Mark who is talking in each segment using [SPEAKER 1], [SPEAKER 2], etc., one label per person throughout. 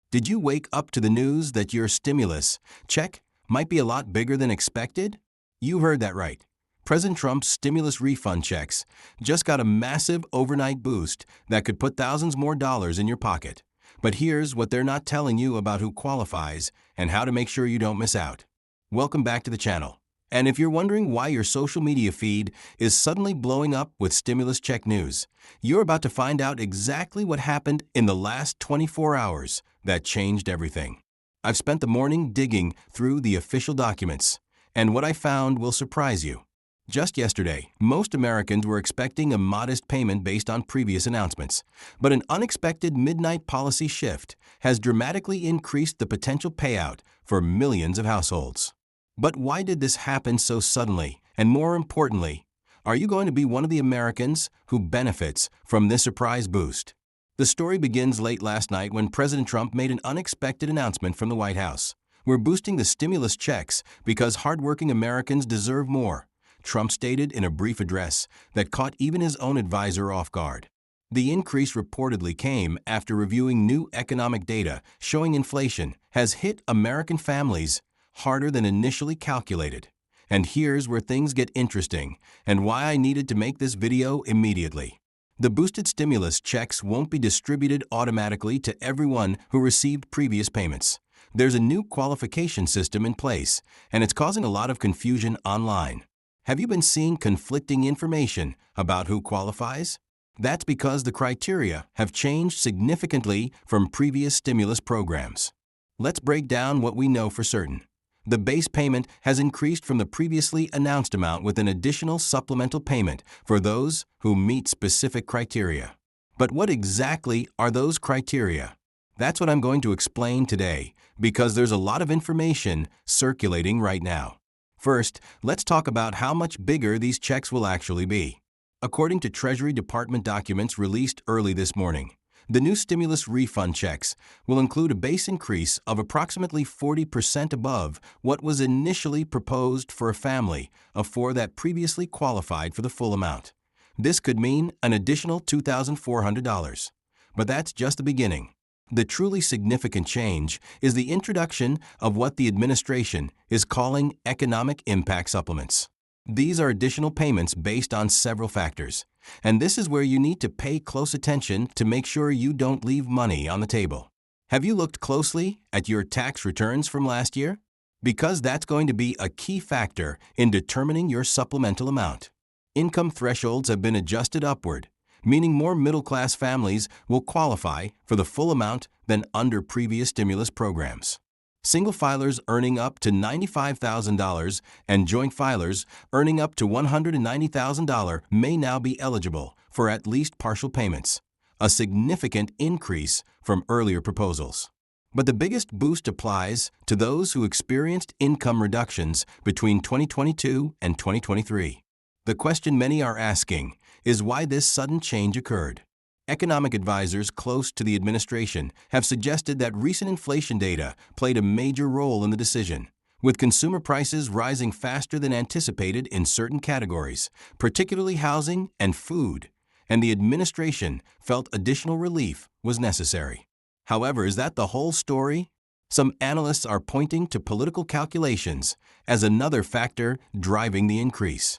[SPEAKER 1] Did you wake up to the news that your stimulus check might be a lot bigger than expected? You heard that right. President Trump's stimulus refund checks just got a massive overnight boost that could put thousands more dollars in your pocket. But here's what they're not telling you about who qualifies and how to make sure you don't miss out. Welcome back to the channel. And if you're wondering why your social media feed is suddenly blowing up with stimulus check news, you're about to find out exactly what happened in the last 24 hours that changed everything. I've spent the morning digging through the official documents, and what I found will surprise you. Just yesterday, most Americans were expecting a modest payment based on previous announcements, but an unexpected midnight policy shift has dramatically increased the potential payout for millions of households. But why did this happen so suddenly? And more importantly, are you going to be one of the Americans who benefits from this surprise boost? The story begins late last night when President Trump made an unexpected announcement from the White House. We're boosting the stimulus checks because hardworking Americans deserve more, Trump stated in a brief address that caught even his own advisor off guard. The increase reportedly came after reviewing new economic data showing inflation has hit American families harder than initially calculated. And here's where things get interesting and why I needed to make this video immediately. The boosted stimulus checks won't be distributed automatically to everyone who received previous payments. There's a new qualification system in place, and it's causing a lot of confusion online. Have you been seeing conflicting information about who qualifies? That's because the criteria have changed significantly from previous stimulus programs. Let's break down what we know for certain. The base payment has increased from the previously announced amount with an additional supplemental payment for those who meet specific criteria. But what exactly are those criteria? That's what I'm going to explain today, because there's a lot of information circulating right now. First, let's talk about how much bigger these checks will actually be. According to Treasury Department documents released early this morning, the new stimulus refund checks will include a base increase of approximately 40% above what was initially proposed for a family of four that previously qualified for the full amount. This could mean an additional $2,400. But that's just the beginning. The truly significant change is the introduction of what the administration is calling economic impact supplements. These are additional payments based on several factors, and this is where you need to pay close attention to make sure you don't leave money on the table. Have you looked closely at your tax returns from last year? Because that's going to be a key factor in determining your supplemental amount. Income thresholds have been adjusted upward, meaning more middle-class families will qualify for the full amount than under previous stimulus programs. Single filers earning up to $95,000 and joint filers earning up to $190,000 may now be eligible for at least partial payments, a significant increase from earlier proposals. But the biggest boost applies to those who experienced income reductions between 2022 and 2023. The question many are asking is why this sudden change occurred. Economic advisors close to the administration have suggested that recent inflation data played a major role in the decision, with consumer prices rising faster than anticipated in certain categories, particularly housing and food, and the administration felt additional relief was necessary. However, is that the whole story? Some analysts are pointing to political calculations as another factor driving the increase.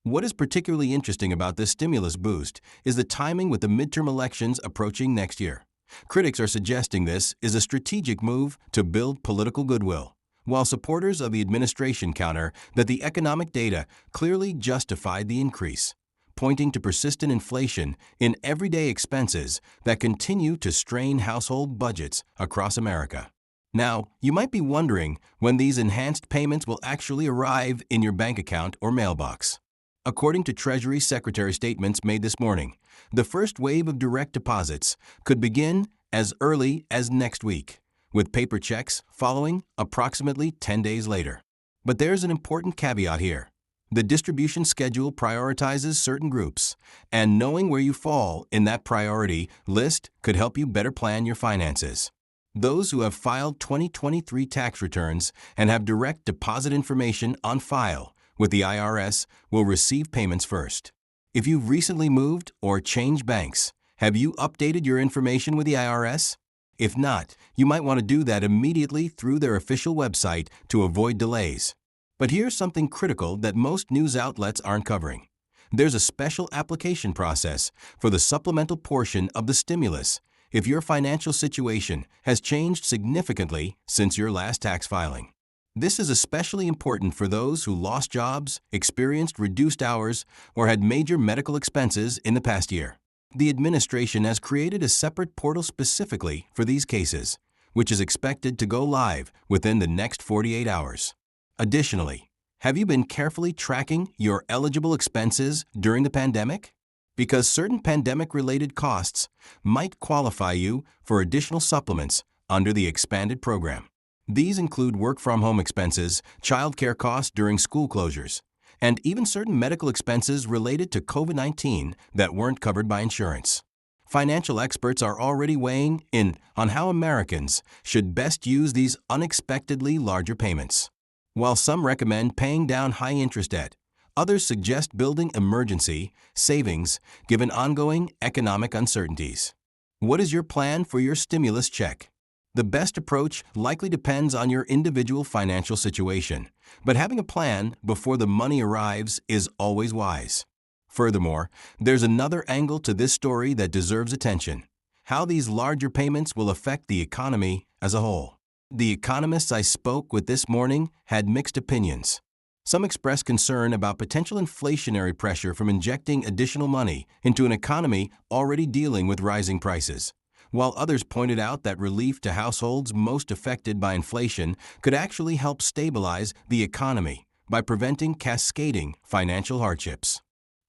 [SPEAKER 1] What is particularly interesting about this stimulus boost is the timing with the midterm elections approaching next year. Critics are suggesting this is a strategic move to build political goodwill, while supporters of the administration counter that the economic data clearly justified the increase, pointing to persistent inflation in everyday expenses that continue to strain household budgets across America. Now, you might be wondering when these enhanced payments will actually arrive in your bank account or mailbox. According to Treasury Secretary statements made this morning, the first wave of direct deposits could begin as early as next week, with paper checks following approximately 10 days later. But there's an important caveat here. The distribution schedule prioritizes certain groups, and knowing where you fall in that priority list could help you better plan your finances. Those who have filed 2023 tax returns and have direct deposit information on file with the IRS will receive payments first. If you've recently moved or changed banks, have you updated your information with the IRS? If not, you might want to do that immediately through their official website to avoid delays. But here's something critical that most news outlets aren't covering. There's a special application process for the supplemental portion of the stimulus if your financial situation has changed significantly since your last tax filing. This is especially important for those who lost jobs, experienced reduced hours, or had major medical expenses in the past year. The administration has created a separate portal specifically for these cases, which is expected to go live within the next 48 hours. Additionally, have you been carefully tracking your eligible expenses during the pandemic? Because certain pandemic-related costs might qualify you for additional supplements under the expanded program. These include work-from-home expenses, childcare costs during school closures, and even certain medical expenses related to COVID-19 that weren't covered by insurance. Financial experts are already weighing in on how Americans should best use these unexpectedly larger payments. While some recommend paying down high-interest debt, others suggest building emergency savings given ongoing economic uncertainties. What is your plan for your stimulus check? The best approach likely depends on your individual financial situation, but having a plan before the money arrives is always wise. Furthermore, there's another angle to this story that deserves attention: how these larger payments will affect the economy as a whole. The economists I spoke with this morning had mixed opinions. Some expressed concern about potential inflationary pressure from injecting additional money into an economy already dealing with rising prices, while others pointed out that relief to households most affected by inflation could actually help stabilize the economy by preventing cascading financial hardships.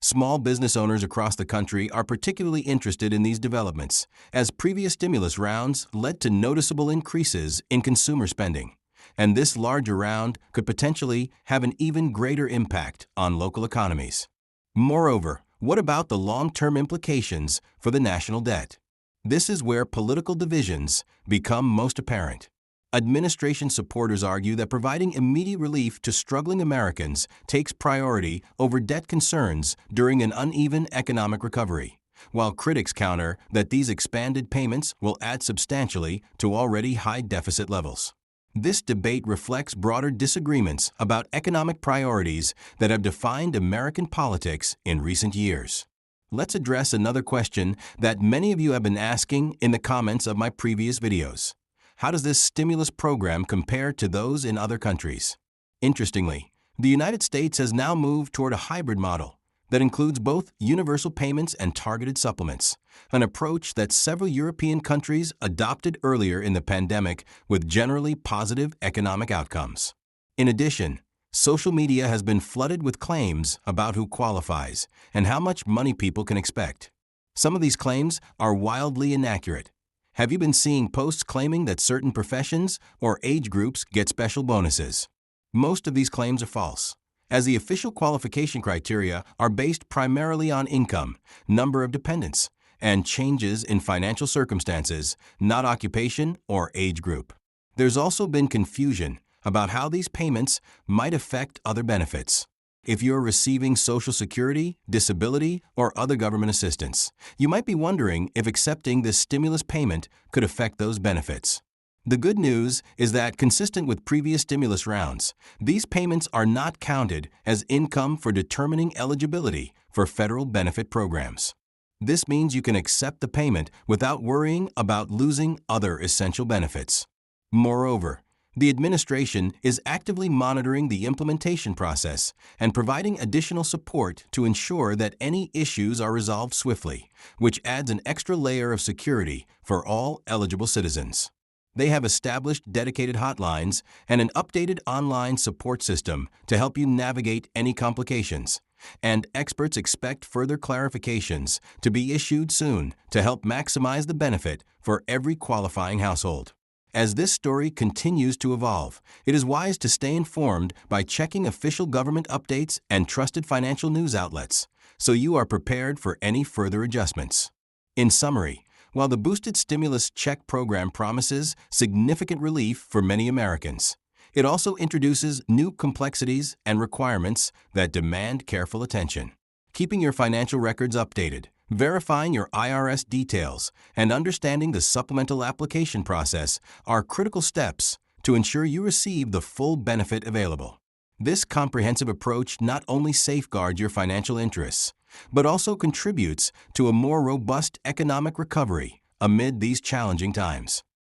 [SPEAKER 1] Small business owners across the country are particularly interested in these developments, as previous stimulus rounds led to noticeable increases in consumer spending, and this larger round could potentially have an even greater impact on local economies. Moreover, what about the long-term implications for the national debt? This is where political divisions become most apparent. Administration supporters argue that providing immediate relief to struggling Americans takes priority over debt concerns during an uneven economic recovery, while critics counter that these expanded payments will add substantially to already high deficit levels. This debate reflects broader disagreements about economic priorities that have defined American politics in recent years. Let's address another question that many of you have been asking in the comments of my previous videos. How does this stimulus program compare to those in other countries? Interestingly, the United States has now moved toward a hybrid model that includes both universal payments and targeted supplements, an approach that several European countries adopted earlier in the pandemic with generally positive economic outcomes. In addition, social media has been flooded with claims about who qualifies and how much money people can expect. Some of these claims are wildly inaccurate. Have you been seeing posts claiming that certain professions or age groups get special bonuses? Most of these claims are false, as the official qualification criteria are based primarily on income, number of dependents, and changes in financial circumstances, not occupation or age group. There's also been confusion about how these payments might affect other benefits. If you're receiving Social Security, disability, or other government assistance, you might be wondering if accepting this stimulus payment could affect those benefits. The good news is that, consistent with previous stimulus rounds, these payments are not counted as income for determining eligibility for federal benefit programs. This means you can accept the payment without worrying about losing other essential benefits. Moreover, the administration is actively monitoring the implementation process and providing additional support to ensure that any issues are resolved swiftly, which adds an extra layer of security for all eligible citizens. They have established dedicated hotlines and an updated online support system to help you navigate any complications, and experts expect further clarifications to be issued soon to help maximize the benefit for every qualifying household. As this story continues to evolve, it is wise to stay informed by checking official government updates and trusted financial news outlets, so you are prepared for any further adjustments. In summary, while the boosted stimulus check program promises significant relief for many Americans, it also introduces new complexities and requirements that demand careful attention. Keeping your financial records updated, Verifying your IRS details and understanding the supplemental application process are critical steps to ensure you receive the full benefit available. This comprehensive approach not only safeguards your financial interests, but also contributes to a more robust economic recovery amid these challenging times.